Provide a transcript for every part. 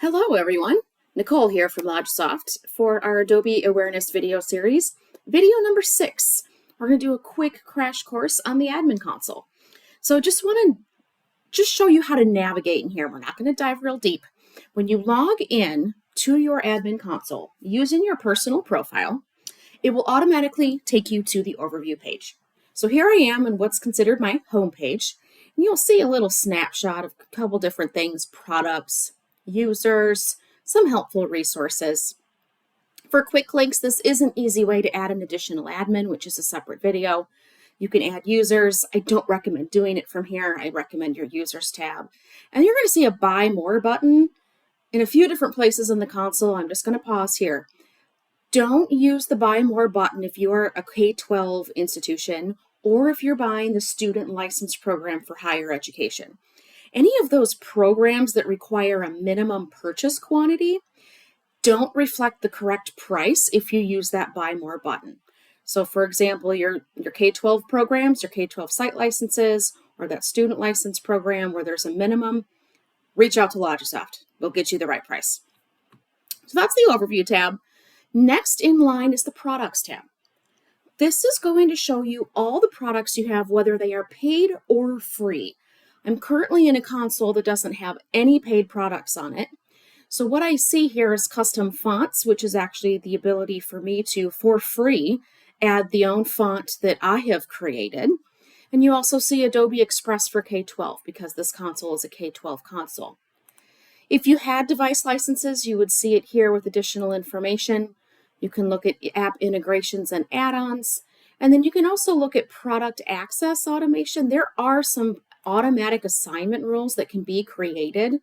Hello everyone, Nicole here from Logsoft for our Adobe Awareness video series, video number 6. We're going to do a quick crash course on the Admin Console. So just want to show you how to navigate in here. We're not going to dive real deep. When you log in to your Admin Console using your personal profile, it will automatically take you to the overview page. So here I am in what's considered my home page. And you'll see a little snapshot of a couple different things, products, users, some helpful resources. For quick links, this is an easy way to add an additional admin, which is a separate video. You can add users. I don't recommend doing it from here. I recommend your users tab. And you're going to see a buy more button in a few different places in the console. I'm just going to pause here. Don't use the buy more button if you are a K-12 institution or if you're buying the student license program for higher education. Any of those programs that require a minimum purchase quantity don't reflect the correct price if you use that buy more button. So for example, your K-12 programs, your K-12 site licenses, or that student license program where there's a minimum, reach out to Logsoft. We'll get you the right price. So that's the overview tab. Next in line is the products tab. This is going to show you all the products you have, whether they are paid or free. I'm currently in a console that doesn't have any paid products on it. So what I see here is custom fonts, which is actually the ability for me to, for free, add the own font that I have created. And you also see Adobe Express for K-12 because this console is a K-12 console. If you had device licenses, you would see it here with additional information. You can look at app integrations and add-ons. And then you can also look at product access automation. There are some automatic assignment rules that can be created.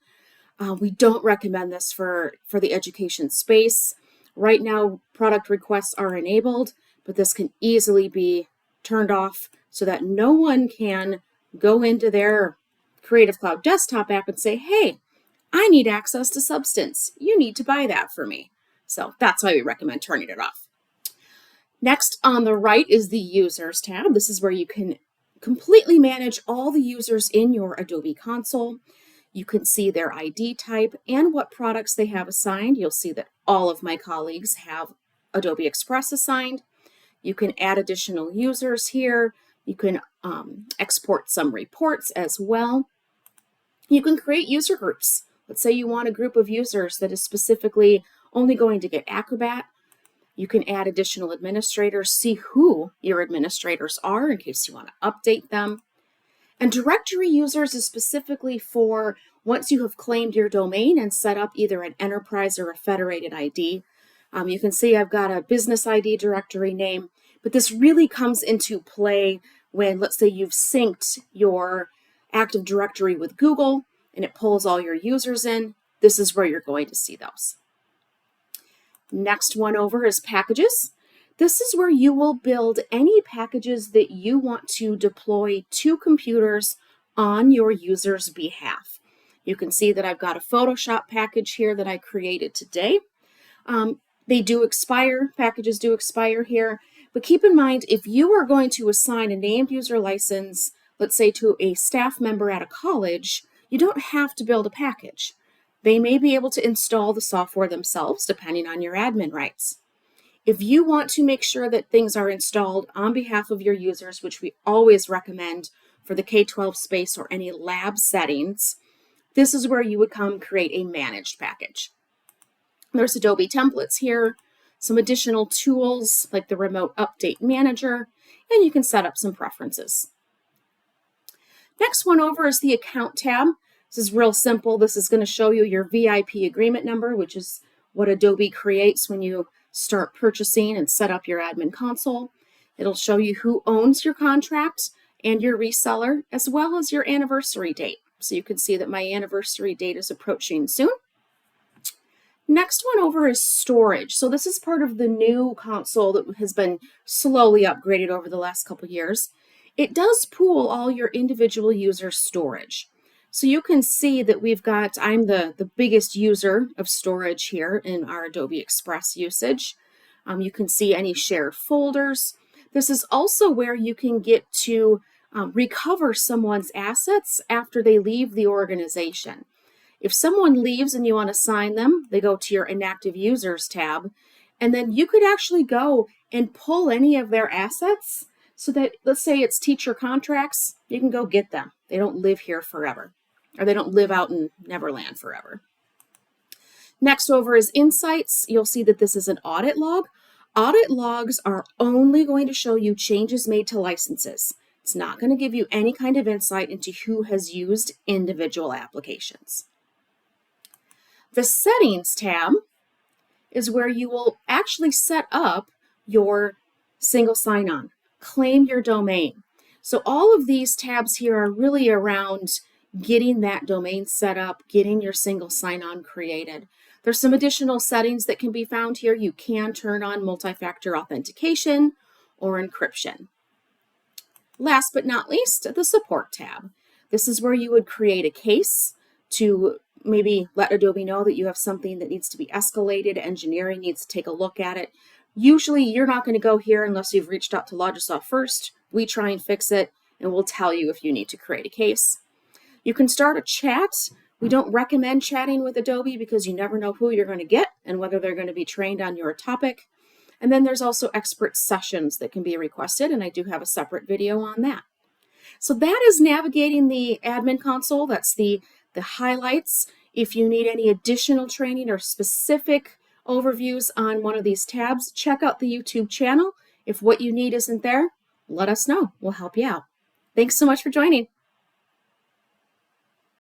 We don't recommend this for the education space. Right now, product requests are enabled, but this can easily be turned off so that no one can go into their Creative Cloud desktop app and say, hey, I need access to Substance. You need to buy that for me. So that's why we recommend turning it off. Next on the right is the Users tab. This is where you can completely manage all the users in your Adobe console. You can see their ID type and what products they have assigned. You'll see that all of my colleagues have Adobe Express assigned. You can add additional users here. You can export some reports as well. You can create user groups. Let's say you want a group of users that is specifically only going to get Acrobat. You can add additional administrators, see who your administrators are in case you want to update them. And directory users is specifically for once you have claimed your domain and set up either an enterprise or a federated ID. You can see I've got a business ID directory name, but this really comes into play when, let's say, you've synced your Active Directory with Google and it pulls all your users in. This is where you're going to see those. Next one over is packages. This is where you will build any packages that you want to deploy to computers on your user's behalf. You can see that I've got a Photoshop package here that I created today. They do expire, packages do expire here, but keep in mind if you are going to assign a named user license, let's say to a staff member at a college, you don't have to build a package. They may be able to install the software themselves depending on your admin rights. If you want to make sure that things are installed on behalf of your users, which we always recommend for the K-12 space or any lab settings, this is where you would come create a managed package. There's Adobe templates here, some additional tools like the Remote Update Manager, and you can set up some preferences. Next one over is the Account tab. This is real simple. This is going to show you your VIP agreement number, which is what Adobe creates when you start purchasing and set up your admin console. It'll show you who owns your contract and your reseller, as well as your anniversary date. So you can see that my anniversary date is approaching soon. Next one over is storage. So this is part of the new console that has been slowly upgraded over the last couple years. It does pool all your individual user storage. So you can see that I'm the biggest user of storage here in our Adobe Express usage. You can see any shared folders. This is also where you can get to recover someone's assets after they leave the organization. If someone leaves and you want to sign them, they go to your Inactive Users tab, and then you could actually go and pull any of their assets so that, let's say it's teacher contracts, you can go get them. They don't live here forever, or they don't live out in Neverland forever. Next over is Insights. You'll see that this is an audit log. Audit logs are only going to show you changes made to licenses. It's not going to give you any kind of insight into who has used individual applications. The Settings tab is where you will actually set up your single sign-on, claim your domain. So all of these tabs here are really around getting that domain set up, getting your single sign-on created. There's some additional settings that can be found here. You can turn on multi-factor authentication or encryption. Last but not least, the Support tab. This is where you would create a case to maybe let Adobe know that you have something that needs to be escalated, engineering needs to take a look at it. Usually you're not going to go here unless you've reached out to Logisoft first. We try and fix it, and we'll tell you if you need to create a case. You can start a chat. We don't recommend chatting with Adobe because you never know who you're going to get and whether they're going to be trained on your topic. And then there's also expert sessions that can be requested, and I do have a separate video on that. So that is navigating the admin console. That's the highlights. If you need any additional training or specific overviews on one of these tabs, check out the YouTube channel. If what you need isn't there, let us know. We'll help you out. Thanks so much for joining.